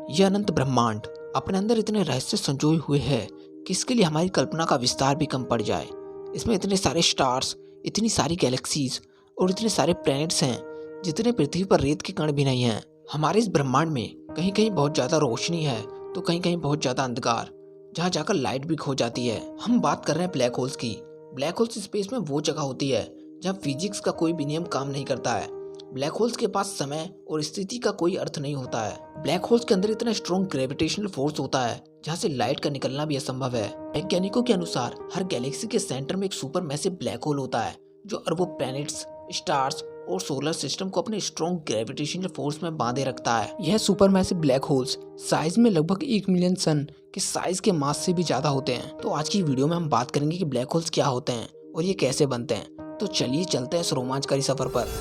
यह अनंत ब्रह्मांड अपने अंदर इतने रहस्य संजोए हुए है कि इसके लिए हमारी कल्पना का विस्तार भी कम पड़ जाए। इसमें इतने सारे स्टार्स, इतनी सारी गैलेक्सीज और इतने सारे प्लैनेट्स हैं जितने पृथ्वी पर रेत के कण भी नहीं हैं। हमारे इस ब्रह्मांड में कहीं कहीं बहुत ज़्यादा रोशनी है तो कहीं कहीं बहुत ज़्यादा अंधकार, जहाँ जाकर लाइट भी खो जाती है। हम बात कर रहे हैं ब्लैक होल्स की। ब्लैक होल्स स्पेस में वो जगह होती है जहाँ फिजिक्स का कोई भी नियम काम नहीं करता है। ब्लैक होल्स के पास समय और स्थिति का कोई अर्थ नहीं होता है। ब्लैक होल्स के अंदर इतना स्ट्रॉन्ग ग्रेविटेशनल फोर्स होता है जहाँ से लाइट का निकलना भी असंभव है। वैज्ञानिकों के अनुसार हर गैलेक्सी के सेंटर में एक सुपर मैसिव ब्लैक होल होता है जो अरबों प्लैनेट्स, स्टार्स और सोलर सिस्टम को अपने स्ट्रॉन्ग ग्रेविटेशनल फोर्स में बांधे रखता है। यह super massive black holes size में लगभग 1 मिलियन सन के साइज के मास से भी ज्यादा होते हैं। तो आज की वीडियो में हम बात करेंगे कि ब्लैक होल्स क्या होते हैं और ये कैसे बनते हैं। तो चलिए चलते हैं इस रोमांचकारी सफर पर।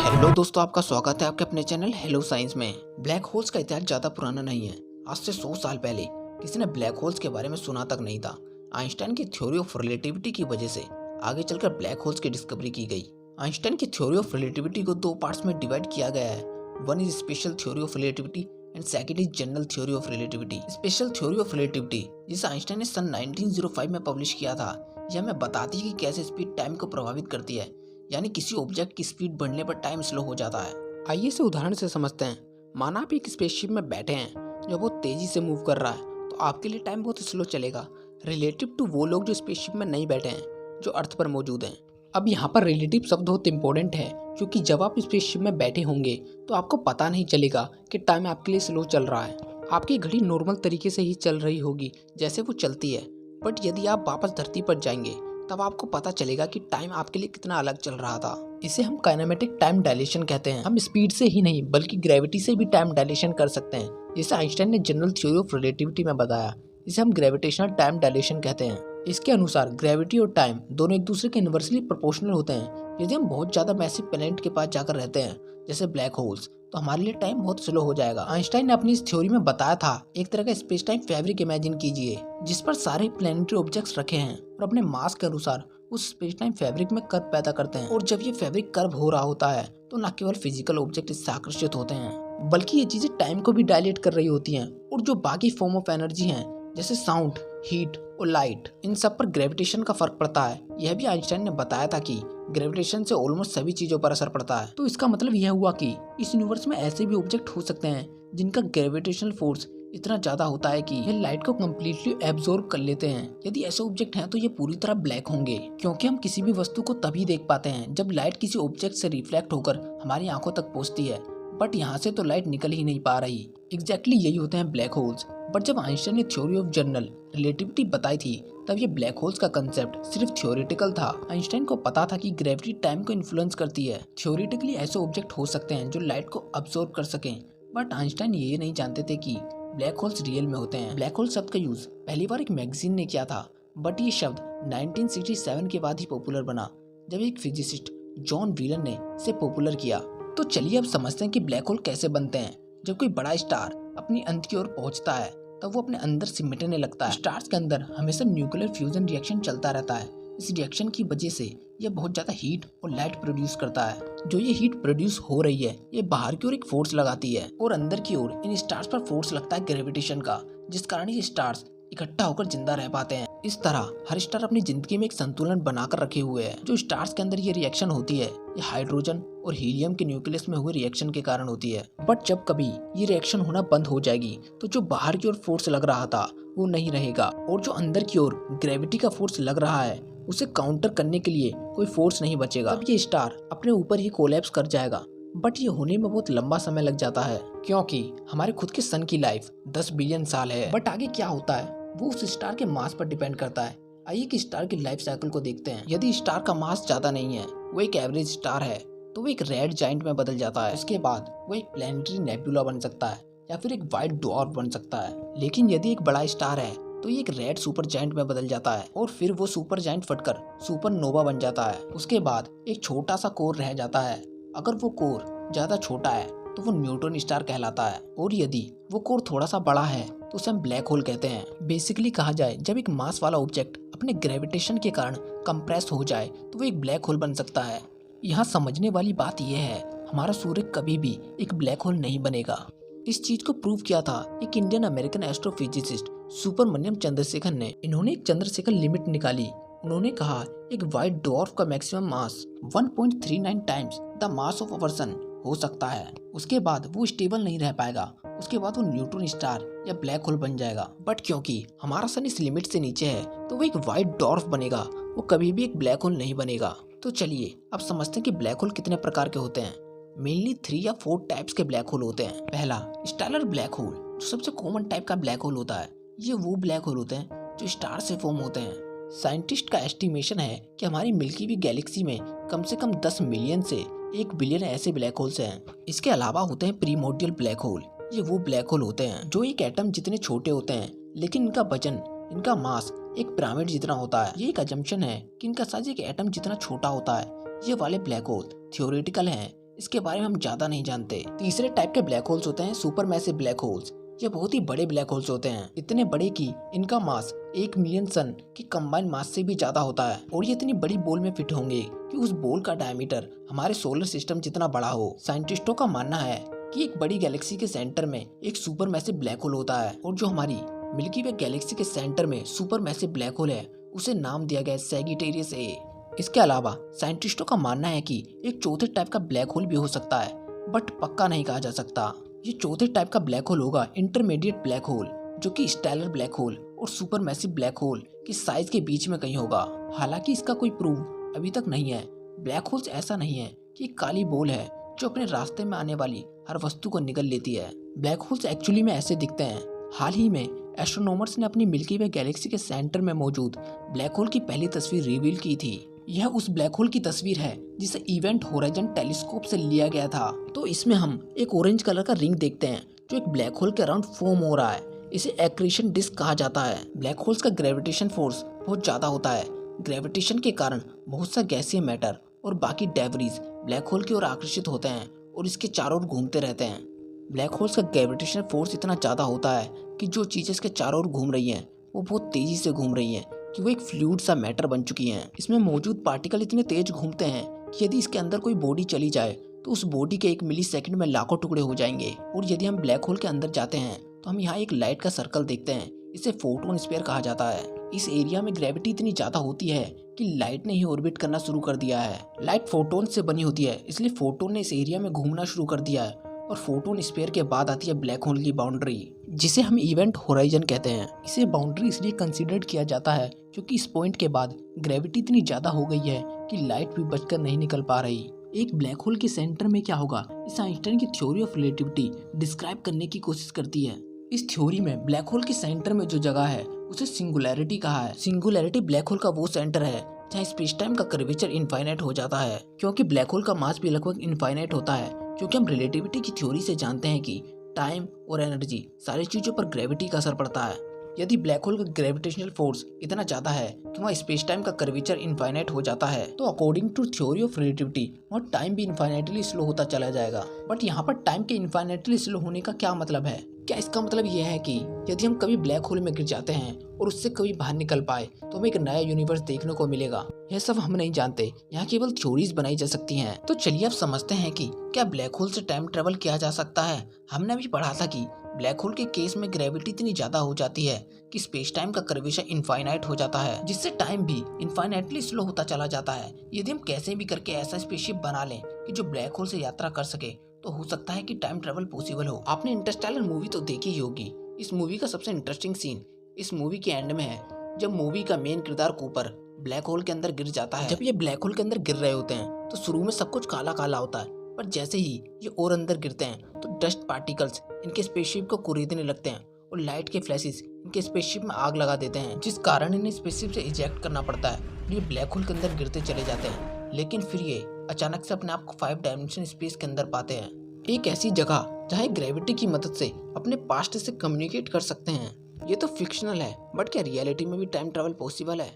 हेलो दोस्तों, आपका स्वागत है आपके अपने चैनल हेलो साइंस में। ब्लैक होल्स का इतिहास ज़्यादा पुराना नहीं है। आज से 100 साल पहले किसी ने ब्लैक होल्स के बारे में सुना तक नहीं था। आइंस्टाइन की थ्योरी ऑफ रिलेटिविटी की वजह से आगे चलकर ब्लैक होल्स की डिस्कवरी की गई। आइंस्टाइन की थ्योरी ऑफ रिलेटिविटी को 2 पार्ट्स में डिवाइड किया गया है। One is special theory of relativity and second is general theory of relativity. Special theory of relativity, जिसे आइंस्टाइन ने सन 1905 में पब्लिश किया था, यह हमें बताती है कि कैसे स्पीड टाइम को प्रभावित करती है, यानी किसी ऑब्जेक्ट की स्पीड बढ़ने पर टाइम स्लो हो जाता है। आइए इसे उदाहरण से समझते हैं। माना आप एक स्पेसशिप में बैठे हैं जो बहुत तेजी से मूव कर रहा है, तो आपके लिए टाइम बहुत स्लो चलेगा रिलेटिव टू वो लोग जो स्पेसशिप में नहीं बैठे हैं, जो अर्थ पर मौजूद हैं। अब यहाँ पर रिलेटिव शब्द बहुत इंपॉर्टेंट है, क्योंकि जब आप स्पेसशिप में बैठे होंगे तो आपको पता नहीं चलेगा कि टाइम आपके लिए स्लो चल रहा है। आपकी घड़ी नॉर्मल तरीके से ही चल रही होगी जैसे वो चलती है, बट यदि आप वापस धरती पर जाएंगे तब आपको पता चलेगा कि टाइम आपके लिए कितना अलग चल रहा था। इसे हम काइनेमेटिक टाइम डायलेशन कहते हैं। हम स्पीड से ही नहीं बल्कि ग्रेविटी से भी टाइम डायलेशन कर सकते हैं, जिसे आइंस्टाइन ने जनरल थ्योरी ऑफ रिलेटिविटी में बताया। इसे हम ग्रेविटेशनल टाइम डायलेशन कहते हैं। इसके अनुसार ग्रेविटी और टाइम दोनों एक दूसरे के इनवर्सली प्रोपोर्शनल होते हैं। यदि हम बहुत ज्यादा मैसिव प्लैनेट के पास जाकर रहते हैं जैसे ब्लैक होल्स, तो हमारे लिए टाइम बहुत स्लो हो जाएगा। आइंस्टाइन ने अपनी इस थ्योरी में बताया था, एक तरह का स्पेस टाइम फैब्रिक इमेजिन कीजिए जिस पर सारे प्लैनेटरी ऑब्जेक्ट्स रखे हैं और अपने मास के अनुसार उस स्पेस टाइम फैब्रिक में कर्व पैदा करते हैं। और जब ये फैब्रिक कर्व हो रहा होता है तो न केवल फिजिकल ऑब्जेक्ट इससे आकर्षित होते हैं, बल्कि ये चीजें टाइम को भी डायलेट कर रही होती हैं। और जो बाकी फॉर्म ऑफ एनर्जी हैं जैसे साउंड, हीट और लाइट, इन सब पर ग्रेविटेशन का फर्क पड़ता है। यह भी आइंस्टाइन ने बताया था कि ग्रेविटेशन से ऑलमोस्ट सभी चीजों पर असर पड़ता है। तो इसका मतलब यह हुआ कि इस यूनिवर्स में ऐसे भी ऑब्जेक्ट हो सकते हैं जिनका ग्रेविटेशनल फोर्स इतना ज्यादा होता है कि ये लाइट को कम्प्लीटली एब्जॉर्ब कर लेते हैं। यदि ऐसे ऑब्जेक्ट हैं तो ये पूरी तरह ब्लैक होंगे, क्योंकि हम किसी भी वस्तु को तभी देख पाते हैं जब लाइट किसी ऑब्जेक्ट से रिफ्लेक्ट होकर हमारी आंखों तक पहुंचती है, बट यहाँ से तो लाइट निकल ही नहीं पा रही। एग्जैक्टली यही होते हैं ब्लैक होल्स। बट जब आइंस्टाइन ने थ्योरी ऑफ जनरल रिलेटिविटी बताई थी तब ये ब्लैक होल्स का कंसेप्ट सिर्फ थ्योरेटिकल था। आइंस्टाइन को पता था कि ग्रेविटी टाइम को इन्फ्लुएंस करती है। थ्योरेटिकली ऐसे ऑब्जेक्ट हो सकते हैं जो लाइट को अब्सॉर्ब कर सकें, बट आइंस्टाइन ये नहीं जानते थे कि ब्लैक होल्स रियल में होते हैं। ब्लैक होल शब्द का यूज पहली बार एक मैगजीन ने किया था, बट ये शब्द 1967 के बाद ही पॉपुलर बना, जब एक फिजिसिस्ट जॉन व्हीलन ने इसे पॉपुलर किया। तो चलिए अब समझते हैं कि ब्लैक होल कैसे बनते हैं। जब कोई बड़ा स्टार अपनी अंत की ओर पहुंचता है तब वो अपने अंदर सिमटने लगता है। स्टार्स के अंदर हमेशा न्यूक्लियर फ्यूजन रिएक्शन चलता रहता है। इस रिएक्शन की वजह से यह बहुत ज्यादा हीट और लाइट प्रोड्यूस करता है। जो ये हीट प्रोड्यूस हो रही है ये बाहर की ओर एक फोर्स लगाती है और अंदर की ओर इन स्टार्स पर फोर्स लगता है ग्रेविटेशन का, जिस कारण ये स्टार्स इकट्ठा होकर जिंदा रह पाते हैं। इस तरह हर स्टार अपनी जिंदगी में एक संतुलन बनाकर रखे हुए है। जो स्टार्स के अंदर ये रिएक्शन होती है ये हाइड्रोजन और हीलियम के न्यूक्लियस में हुए रिएक्शन के कारण होती है। बट जब कभी ये रिएक्शन होना बंद हो जाएगी तो जो बाहर की ओर फोर्स लग रहा था वो नहीं रहेगा, और जो अंदर की ओर ग्रेविटी का फोर्स लग रहा है उसे काउंटर करने के लिए कोई फोर्स नहीं बचेगा। तब ये स्टार अपने ऊपर ही कोलैप्स कर जाएगा। बट ये होने में बहुत लंबा समय लग जाता है, क्योंकि हमारे खुद के सन की लाइफ 10 बिलियन साल है। बट आगे क्या होता है वो उस स्टार के मास पर डिपेंड करता है। आइए कि स्टार की लाइफ साइकिल को देखते हैं। यदि स्टार का मास ज्यादा नहीं है, वो एक एवरेज स्टार है, तो वो एक रेड जाइंट में बदल जाता है। उसके बाद वो एक प्लैनेटरी नेबुला बन सकता है या फिर एक व्हाइट ड्वार्फ बन सकता है। लेकिन यदि एक बड़ा स्टार है तो ये एक रेड सुपर जाइंट में बदल जाता है और फिर वो सुपर जाइंट फटकर सुपर नोवा बन जाता है। उसके बाद एक छोटा सा कोर रह जाता है। अगर वो कोर ज्यादा छोटा है तो वो न्यूट्रॉन स्टार कहलाता है, और यदि वो कोर थोड़ा सा बड़ा है तो उसे हम ब्लैक होल कहते हैं। बेसिकली कहा जाए, जब एक मास वाला ऑब्जेक्ट अपने ग्रेविटेशन के कारण कंप्रेस हो जाए तो वो एक ब्लैक होल बन सकता है। यहाँ समझने वाली बात यह है, हमारा सूर्य कभी भी एक ब्लैक होल नहीं बनेगा। इस चीज को प्रूव किया था एक Indian American astrophysicist Subrahmanyan Chandrasekhar ने। इन्होंने एक चंद्रशेखर लिमिट निकाली। उन्होंने कहा एक व्हाइट डॉर्फ का maximum mass 1.39 times the mass of our sun हो सकता है। उसके बाद वो स्टेबल नहीं रह पाएगा, उसके बाद वो न्यूट्रॉन स्टार या ब्लैक होल बन जाएगा। बट क्योंकि हमारा सन इस लिमिट से नीचे है तो वो एक व्हाइट डॉर्फ बनेगा, वो कभी भी एक ब्लैक होल नहीं बनेगा। तो चलिए अब समझते हैं कि ब्लैक होल कितने प्रकार के होते हैं। मेनली 3 या 4 टाइप्स के ब्लैक होल होते हैं। पहला स्टेलर ब्लैक होल, जो सबसे कॉमन टाइप का ब्लैक होल होता है। ये वो ब्लैक होल होते हैं जो स्टार से फॉर्म होते हैं। साइंटिस्ट का एस्टिमेशन है कि हमारी मिल्की वे गैलेक्सी में कम से कम 10 मिलियन से 1 बिलियन ऐसे ब्लैक होल्स हैं। इसके अलावा होते हैं प्रीमोर्डियल ब्लैक होल। ये वो ब्लैक होल होते हैं जो एक एटम जितने छोटे होते हैं, लेकिन इनका वजन, इनका मास एक पिरामिड जितना होता है। ये एक अजम्पशन है कि इनका साइज एक एटम जितना छोटा होता है। ये वाले ब्लैक होल थियोरेटिकल हैं, इसके बारे में हम ज्यादा नहीं जानते। तीसरे टाइप के ब्लैक होल्स होते हैं सुपर मैसिव ब्लैक होल्स। ये बहुत ही बड़े ब्लैक होल्स होते हैं, इतने बड़े कि इनका मास 1 मिलियन सन के कंबाइंड मास से भी ज्यादा होता है, और ये इतनी बड़ी बॉल में फिट होंगे कि उस बॉल का डायमीटर हमारे सोलर सिस्टम जितना बड़ा हो। साइंटिस्टों का मानना है कि एक बड़ी गैलेक्सी के सेंटर में एक सुपर मैसिव ब्लैक होल होता है, और जो हमारी मिल्की वे गैलेक्सी के सेंटर में सुपर मैसिव ब्लैक होल है उसे नाम दिया गया सैजिटेरियस ए। इसके अलावा साइंटिस्टों का मानना है कि एक चौथे टाइप का ब्लैक होल भी हो सकता है, बट पक्का नहीं कहा जा सकता। ये चौथे टाइप का ब्लैक होल होगा इंटरमीडिएट ब्लैक होल, जो कि स्टेलर ब्लैक होल और सुपर मैसिव ब्लैक होल की साइज के बीच में कहीं होगा। हालांकि इसका कोई प्रूफ अभी तक नहीं है। ब्लैक होल्स ऐसा नहीं है कि एक काली बॉल है जो अपने रास्ते में आने वाली हर वस्तु को निगल लेती है। ब्लैक होल्स एक्चुअली में ऐसे दिखते हैं। हाल ही में एस्ट्रोनॉमर्स ने अपनी मिल्की वे गैलेक्सी के सेंटर में मौजूद ब्लैक होल की पहली तस्वीर रिवील की थी। यह उस ब्लैक होल की तस्वीर है जिसे इवेंट होराइजन टेलीस्कोप से लिया गया था। तो इसमें हम एक ऑरेंज कलर का रिंग देखते हैं जो एक ब्लैक होल के अराउंड फॉर्म हो रहा है। इसे एक्रीशन डिस्क कहा जाता है। ब्लैक होल्स का ग्रेविटेशन फोर्स बहुत ज्यादा होता है। ग्रेविटेशन के कारण बहुत सा गैसीय मैटर और बाकी डेब्रिस ब्लैक होल की ओर आकर्षित होते हैं और इसके चारों ओर घूमते रहते हैं। ब्लैक होल्स का ग्रेविटेशन फोर्स इतना ज्यादा होता है कि जो चीजें इसके चारों ओर घूम रही हैं वो बहुत तेजी से घूम रही हैं कि वो एक फ्लूइड सा मैटर बन चुकी हैं। इसमें मौजूद पार्टिकल इतने तेज घूमते हैं कि यदि इसके अंदर कोई बॉडी चली जाए तो उस बॉडी के 1 मिली सेकंड में लाखों टुकड़े हो जाएंगे। और यदि हम ब्लैक होल के अंदर जाते हैं तो हम यहाँ एक लाइट का सर्कल देखते हैं। इसे फोटोन स्फीयर कहा जाता है। इस एरिया में ग्रेविटी इतनी ज्यादा होती है कि लाइट ने ही ऑर्बिट करना शुरू कर दिया है। लाइट फोटोन से बनी होती है, इसलिए फोटोन ने इस एरिया में घूमना शुरू कर दिया है, और फोटोन स्फीयर के बाद आती है ब्लैक होल की बाउंड्री, जिसे हम इवेंट होराइजन कहते हैं। इसे बाउंड्री इसलिए कंसीडर्ड किया जाता है क्योंकि इस पॉइंट के बाद ग्रेविटी इतनी ज्यादा हो गई है कि लाइट भी बचकर नहीं निकल पा रही। एक ब्लैक होल के सेंटर में क्या होगा, इस आइंस्टाइन की थ्योरी ऑफ रिलेटिविटी डिस्क्राइब करने की कोशिश करती है। इस थ्योरी में ब्लैक होल के सेंटर में जो जगह है उसे सिंगुलैरिटी कहा है। सिंगुलैरिटी ब्लैक होल का वो सेंटर है जहाँ स्पेस टाइम का कर्वेचर इनफाइनाइट हो जाता है, क्योंकि ब्लैक होल का मास भी लगभग इनफाइनाइट होता है। क्योंकि हम रिलेटिविटी की थ्योरी से जानते हैं कि टाइम और एनर्जी सारी चीजों पर ग्रेविटी का असर पड़ता है। यदि ब्लैक होल का ग्रेविटेशनल फोर्स इतना ज्यादा है कि वहाँ स्पेस टाइम का कर्वेचर इनफाइनाइट हो जाता है, तो according to theory of relativity वहाँ टाइम भी इनफाइनाइटली स्लो होता चला जाएगा। बट यहाँ पर टाइम के इनफाइनाइटली स्लो होने का क्या मतलब है? क्या इसका मतलब यह है कि यदि हम कभी ब्लैक होल में गिर जाते हैं और उससे कभी बाहर निकल पाए तो हमें एक नया यूनिवर्स देखने को मिलेगा? यह सब हम नहीं जानते, यहाँ केवल थ्योरीज बनाई जा सकती हैं। तो चलिए अब समझते हैं कि क्या ब्लैक होल से टाइम ट्रेवल किया जा सकता है। हमने अभी पढ़ा था कि ब्लैक होल के केस में ग्रेविटी इतनी ज्यादा हो जाती है कि स्पेस टाइम का कर्वेचर इनफाइनाइट हो जाता है, जिससे टाइम भी इनफाइनाइटली स्लो होता चला जाता है। यदि हम कैसे भी करके ऐसा स्पेसशिप बना लें कि जो ब्लैक होल से यात्रा कर सके, तो हो सकता है कि टाइम ट्रेवल पॉसिबल हो। आपने इंटरस्टेलर मूवी तो देखी ही होगी। इस मूवी का सबसे इंटरेस्टिंग सीन इस मूवी के एंड में है, जब मूवी का मेन किरदार कूपर ब्लैक होल के अंदर गिर जाता है। जब ये ब्लैक होल के अंदर गिर रहे होते हैं तो शुरू में सब कुछ काला काला होता है, पर जैसे ही ये और अंदर गिरते हैं तो डस्ट पार्टिकल्स इनके स्पेसशिप को कुरेदने लगते हैं और लाइट के फ्लैशेस इनके स्पेसशिप में आग लगा देते हैं, जिस कारण इन्हें स्पेसशिप से इजेक्ट करना पड़ता है। ये ब्लैक होल के अंदर गिरते चले जाते हैं, लेकिन फिर ये अचानक से अपने आप को 5 डायमेंशन स्पेस के अंदर पाते हैं, एक ऐसी जगह जहाँ ग्रेविटी की मदद से अपने पास्ट से कम्युनिकेट कर सकते हैं। ये तो फिक्शनल है, बट क्या रियलिटी में भी टाइम ट्रेवल पॉसिबल है?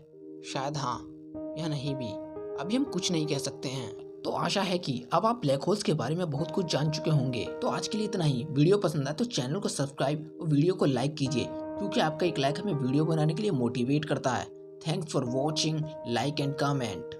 शायद हाँ या नहीं भी, अभी हम कुछ नहीं कह सकते हैं। तो आशा है कि अब आप ब्लैक होल्स के बारे में बहुत कुछ जान चुके होंगे। तो आज के लिए इतना ही। वीडियो पसंद आए तो चैनल को सब्सक्राइब और वीडियो को लाइक कीजिए, क्योंकि आपका एक लाइक हमें वीडियो बनाने के लिए मोटिवेट करता है। Thanks for watching, like and comment.